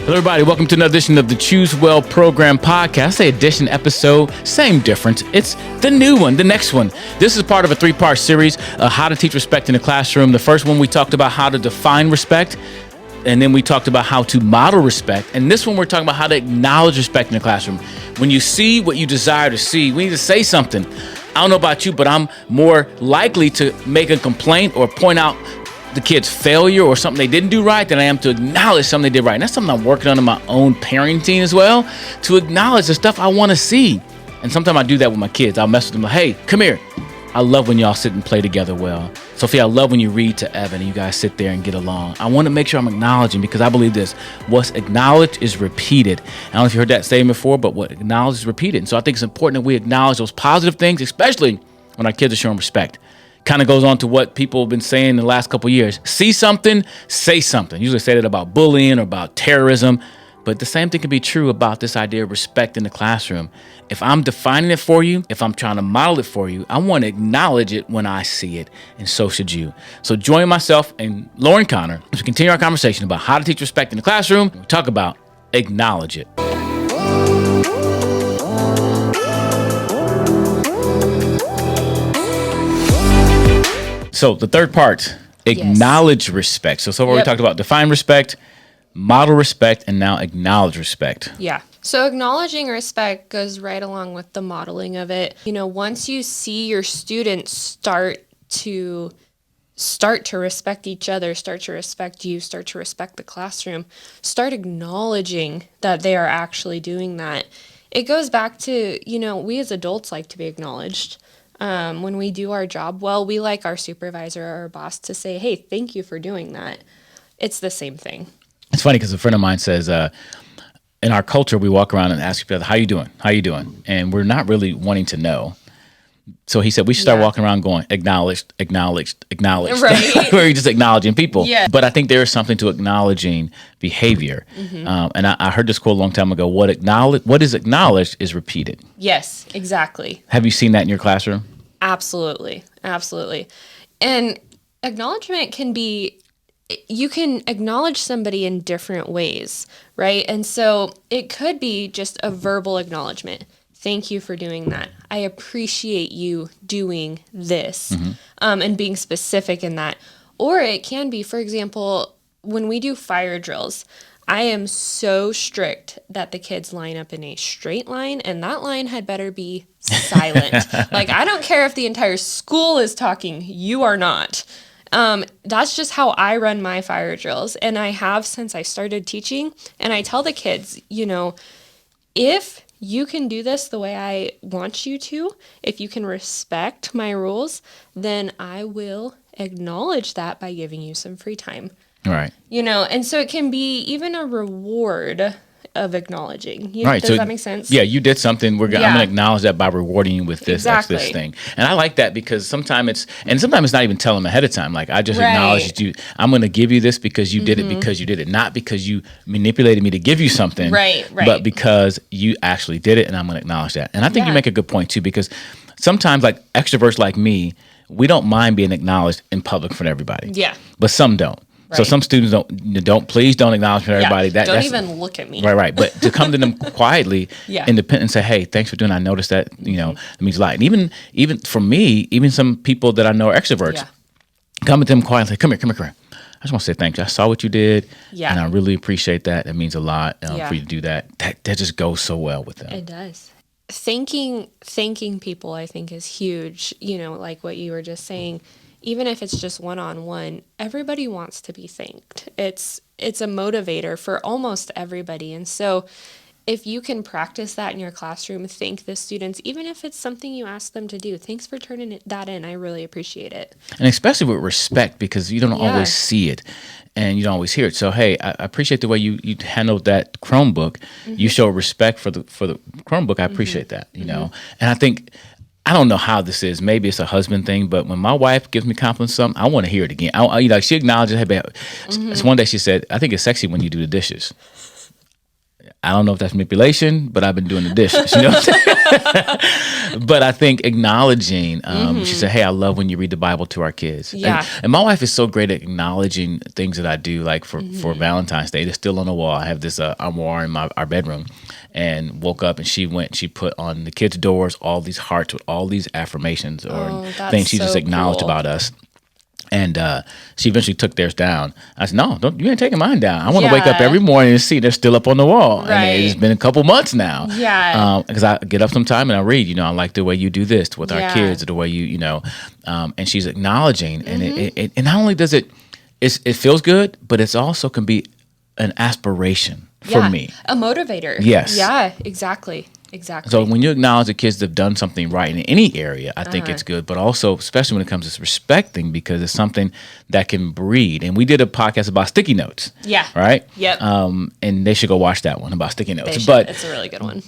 Hello, everybody. Welcome to another edition of the Choose Well Program podcast. I say edition, episode, same difference. It's the new one, the next one. This is part of a three-part series, how to teach respect in the classroom. The first one, we talked about how to define respect, and then we talked about how to model respect. And this one, we're talking about how to acknowledge respect in the classroom. When you see what you desire to see, we need to say something. I don't know about you, but I'm more likely to make a complaint or point out the kid's failure or something they didn't do right than I am to acknowledge something they did right. And that's something I'm working on in my own parenting as well, to acknowledge the stuff I want to see. And sometimes I do that with my kids. I'll mess with them like, hey, come here. I love when y'all sit and play together well. Sophia, I love when you read to Evan and you guys sit there and get along. I want to make sure I'm acknowledging, because I believe this: what's acknowledged is repeated. I don't know if you heard that statement before, but what acknowledged is repeated. And so I think it's important that we acknowledge those positive things, especially when our kids are showing respect. Kind of goes on to what people have been saying in the last couple of years. See something, say something. Usually say that about bullying or about terrorism, but the same thing can be true about this idea of respect in the classroom. If I'm defining it for you, if I'm trying to model it for you, I want to acknowledge it when I see it, and so should you. So join myself and Lauren Connor as we continue our conversation about how to teach respect in the classroom. We talk about acknowledge it. So the third part, acknowledge respect. So far we talked about define respect, model respect, and now acknowledge respect. Yeah. So acknowledging respect goes right along with the modeling of it. You know, once you see your students start to respect each other, start to respect you, start to respect the classroom, start acknowledging that they are actually doing that. It goes back to, you know, we as adults like to be acknowledged. When we do our job well, we like our supervisor or our boss to say, hey, thank you for doing that. It's the same thing. It's funny because a friend of mine says, in our culture, we walk around and ask people, how you doing? How you doing? And we're not really wanting to know. So he said we should start walking around going, acknowledged, acknowledged, acknowledged. Right. Where you're just acknowledging people. Yeah. But I think there is something to acknowledging behavior. Mm-hmm. And I heard this quote a long time ago, what is acknowledged is repeated. Yes, exactly. Have you seen that in your classroom? Absolutely. Absolutely. And acknowledgement can be, you can acknowledge somebody in different ways, right? And so it could be just a verbal acknowledgement. Thank you for doing that. I appreciate you doing this, and being specific in that. Or it can be, for example, when we do fire drills, I am so strict that the kids line up in a straight line, and that line had better be silent. Like, I don't care if the entire school is talking, you are not. That's just how I run my fire drills, and I have since I started teaching. And I tell the kids, you know, if you can do this the way I want you to, if you can respect my rules, then I will acknowledge that by giving you some free time. Right. You know, and so it can be even a reward of acknowledging. Right. Does that make sense? Yeah, you did something. I'm going to acknowledge that by rewarding you with this, Exactly. this thing. And I like that because sometimes it's not even telling them ahead of time. Like, I just acknowledged you. I'm going to give you this because you did it because you did it. Not because you manipulated me to give you something. Right. But because you actually did it, and I'm going to acknowledge that. And I think you make a good point, too, because sometimes, like, extroverts like me, we don't mind being acknowledged in public for everybody. Yeah. But some don't. Right. So some students please don't acknowledge for everybody. Yeah, don't even look at me. Right. But to come to them quietly, independent, and say, hey, thanks for doing that. I noticed that, it means a lot. And even for me, even some people that I know are extroverts, come to them quietly, come here. I just want to say thank you. I saw what you did, and I really appreciate that. It means a lot for you to do that. That just goes so well with them. It does. Thanking people, I think, is huge. You know, like what you were just saying. Even if it's just one-on-one, everybody wants to be thanked. It's a motivator for almost everybody. And so if you can practice that in your classroom, thank the students, even if it's something you ask them to do. Thanks for turning that in. I really appreciate it. And especially with respect, because you don't always see it and you don't always hear it. So, hey, I appreciate the way you handled that Chromebook. You show respect for the Chromebook. I appreciate that, you know. And I think, I don't know how this is. Maybe it's a husband thing, but when my wife gives me compliments on something, I want to hear it again. She acknowledges, hey, babe. One day she said, I think it's sexy when you do the dishes. I don't know if that's manipulation, but I've been doing the dishes, you know what I'm saying? But I think acknowledging, she said, hey, I love when you read the Bible to our kids. Yeah. And my wife is so great at acknowledging things that I do, like for Valentine's Day. It's still on the wall. I have this armoire in our bedroom, and woke up and she put on the kids' doors all these hearts with all these affirmations or things she just acknowledged cool. about us. And she eventually took theirs down. I said, no, you ain't taking mine down. I want to wake up every morning and see they're still up on the wall. Right. And it's been a couple months now. Yeah. Because I get up sometime and I read, I like the way you do this with our kids, or the way and she's acknowledging. And it not only does it feels good, but it's also can be an aspiration for me. A motivator. Yes. Yeah, exactly. Exactly. So when you acknowledge the kids that have done something right in any area, I think it's good. But also, especially when it comes to respecting, because it's something that can breed. And we did a podcast about sticky notes. Yeah. Right? Yep. And they should go watch that one about sticky notes. It's a really good one.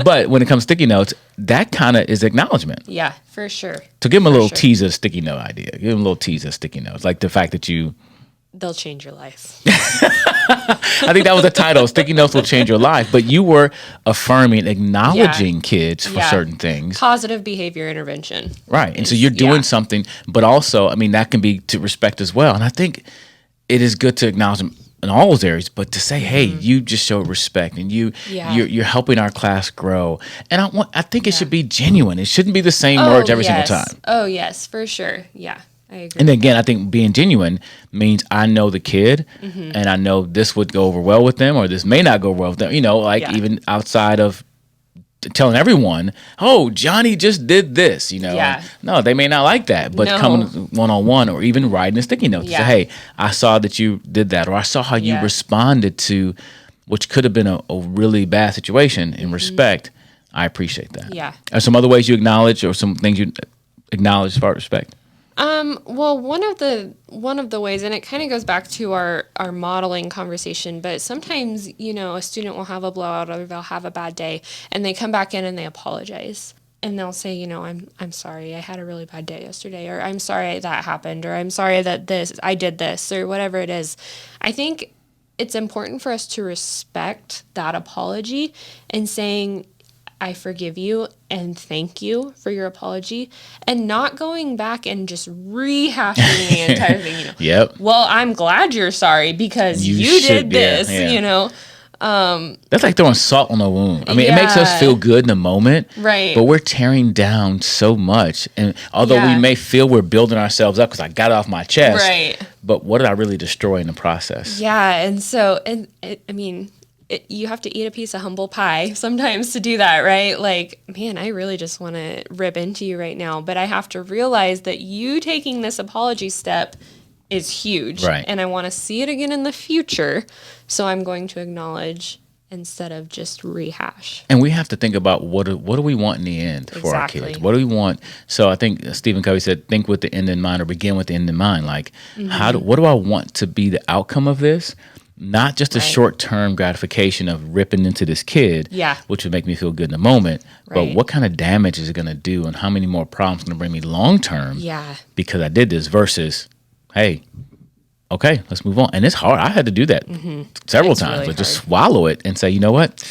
But when it comes to sticky notes, that kind of is acknowledgement. Yeah, for sure. So give them a little teaser sticky note idea. Give them a little teaser sticky notes. Like the fact that they'll change your life. I think that was the title. Sticky notes will change your life. But you were affirming, acknowledging kids for certain things. Positive behavior intervention. Right. And so you're doing something, but also, that can be to respect as well. And I think it is good to acknowledge them in all those areas, but to say, hey, you just showed respect and you're helping our class grow. And I think it should be genuine. It shouldn't be the same words every single time. Oh, yes, for sure. Yeah. I agree. And again, I think being genuine means I know the kid and I know this would go over well with them or this may not go well with them, even outside of telling everyone, oh, Johnny just did this, No, they may not like that, but coming one-on-one or even writing a sticky note to say, hey, I saw that you did that, or I saw how you responded to, which could have been a really bad situation in respect. I appreciate that. Yeah. Are some other ways you acknowledge or some things you acknowledge as far as respect? Well, one of the ways, and it kind of goes back to our modeling conversation, but sometimes, a student will have a blowout or they'll have a bad day and they come back in and they apologize and they'll say, I'm sorry, I had a really bad day yesterday, or I'm sorry that happened, or I'm sorry that I did this, or whatever it is. I think it's important for us to respect that apology and saying, I forgive you and thank you for your apology, and not going back and just rehashing the entire thing. Yep. Well, I'm glad you're sorry because you did this, That's like throwing salt on a wound. It makes us feel good in the moment, right? But we're tearing down so much, and although we may feel we're building ourselves up because I got it off my chest, right? But what did I really destroy in the process? Yeah, and so, you have to eat a piece of humble pie sometimes to do that, right? Like, man, I really just want to rip into you right now, but I have to realize that you taking this apology step is huge, right? And I want to see it again in the future, so I'm going to acknowledge instead of just rehash. And we have to think about what do we want in the end for our kids? What do we want? So I think Stephen Covey said, think with the end in mind or begin with the end in mind. Like, what do I want to be the outcome of this? Not just a short-term gratification of ripping into this kid, which would make me feel good in the moment, but what kind of damage is it going to do and how many more problems going to bring me long-term because I did this versus, hey, okay, let's move on. And it's hard. I had to do that several times, really but just swallow it and say, you know what?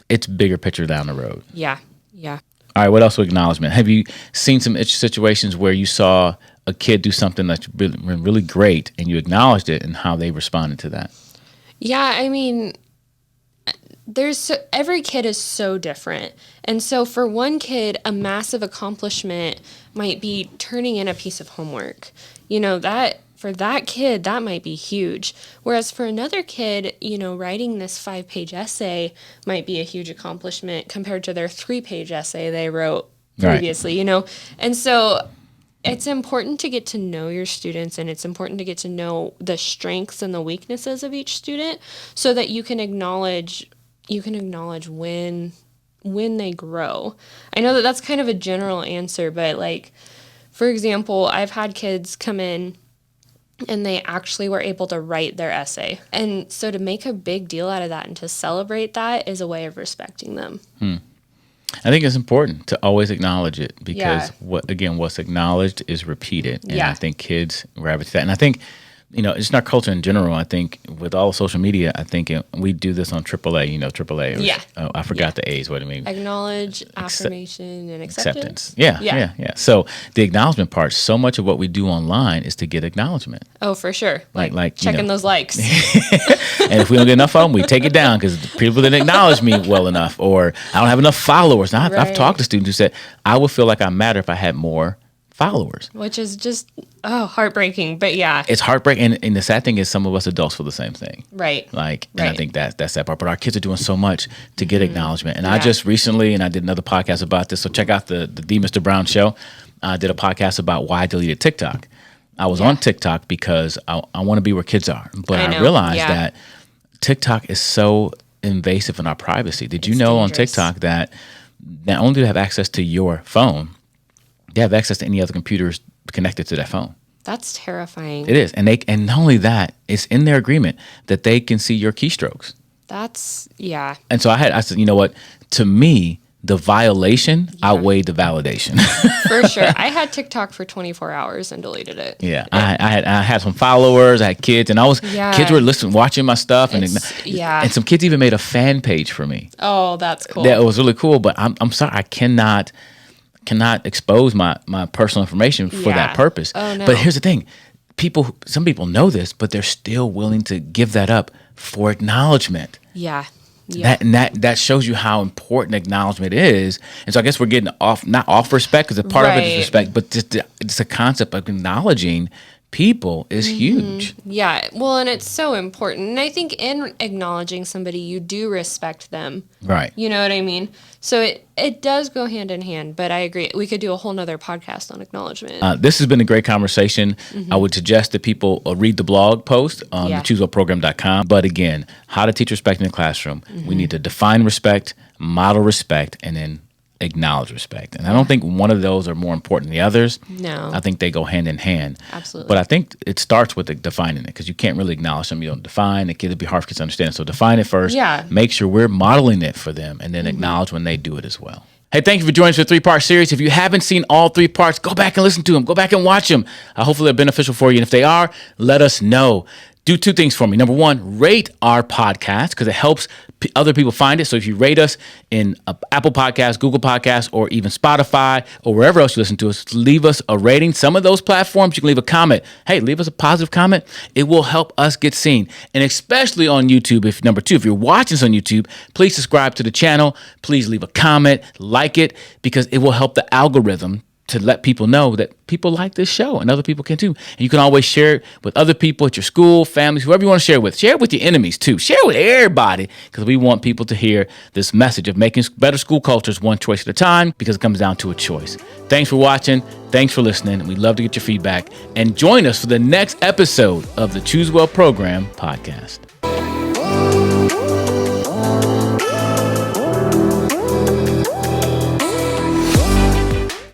It's bigger picture down the road. Yeah. All right, what else with acknowledgement? Have you seen some situations where you saw a kid do something that's really great and you acknowledged it and how they responded to that? Yeah, every kid is so different. And so for one kid, a massive accomplishment might be turning in a piece of homework. That for that kid, that might be huge. Whereas for another kid, writing this 5-page essay might be a huge accomplishment compared to their 3-page essay they wrote previously, And so it's important to get to know your students, and it's important to get to know the strengths and the weaknesses of each student so that you can acknowledge when they grow. I know that that's kind of a general answer, but like, for example, I've had kids come in and they actually were able to write their essay. And so to make a big deal out of that and to celebrate that is a way of respecting them. I think it's important to always acknowledge it because what's acknowledged is repeated. And I think kids gravitate that. And I think it's in our culture in general. I think with all social media, I think we do this on AAA. AAA. Yeah. Oh, I forgot the A's. What do you mean? Acknowledge, affirmation, and acceptance. Yeah. So the acknowledgement part. So much of what we do online is to get acknowledgement. Oh, for sure. Like checking those likes. And if we don't get enough of them, we take it down because people didn't acknowledge me well enough, or I don't have enough followers. Now, I've talked to students who said I would feel like I matter if I had more followers, which is just heartbreaking. But yeah, it's heartbreaking. And the sad thing is, some of us adults feel the same thing, right? And I think that's that part. But our kids are doing so much to get acknowledgement. And I just recently, and I did another podcast about this. So check out the Mr. Brown Show. I did a podcast about why I deleted TikTok. I was on TikTok because I want to be where kids are, but I realized that TikTok is so invasive in our privacy. Did you know dangerous. On TikTok that not only do they have access to your phone, they have access to any other computers connected to that phone. That's terrifying. It is. And not only that, it's in their agreement that they can see your keystrokes. And so I said, you know what? To me, the violation outweighed the validation. For sure. I had TikTok for 24 hours and deleted it. Yeah. I had some followers, I had kids, and kids were watching my stuff. And some kids even made a fan page for me. Oh, that's cool. That was really cool, but I'm sorry, I cannot expose my personal information for that purpose. Oh, no. But here's the thing. Some people know this, but they're still willing to give that up for acknowledgement. Yeah. That shows you how important acknowledgement is. And so I guess we're getting not off respect, because a part of it is respect, but just the concept of acknowledging people is huge. Yeah. Well, and it's so important. And I think in acknowledging somebody, you do respect them. Right. You know what I mean? So it does go hand in hand, but I agree. We could do a whole nother podcast on acknowledgement. This has been a great conversation. I would suggest that people read the blog post on thechoosewellprogram.com. But again, how to teach respect in the classroom. We need to define respect, model respect, and then acknowledge respect. And I don't think one of those are more important than the others. No. I think they go hand in hand. Absolutely. But I think it starts with defining it, because you can't really acknowledge something you don't define. It'd be hard for kids to understand. So define it first. Yeah. Make sure we're modeling it for them, and then acknowledge when they do it as well. Hey, thank you for joining us for the 3-part series. If you haven't seen all 3 parts, go back and listen to them. Go back and watch them. Hopefully they're beneficial for you. And if they are, let us know. Do 2 things for me. Number 1, rate our podcast, because it helps other people find it. So if you rate us in Apple Podcasts, Google Podcasts, or even Spotify, or wherever else you listen to us, leave us a rating. Some of those platforms, you can leave a comment. Hey, leave us a positive comment. It will help us get seen. And especially on YouTube, if you're watching us on YouTube, please subscribe to the channel. Please leave a comment, like it, because it will help the algorithm to let people know that people like this show, and other people can too. And you can always share it with other people at your school, families, whoever you want to share it with. Share it with your enemies too. Share it with everybody, because we want people to hear this message of making better school cultures one choice at a time, because it comes down to a choice. Thanks for watching. Thanks for listening. We'd love to get your feedback. And join us for the next episode of the Choose Well Program podcast.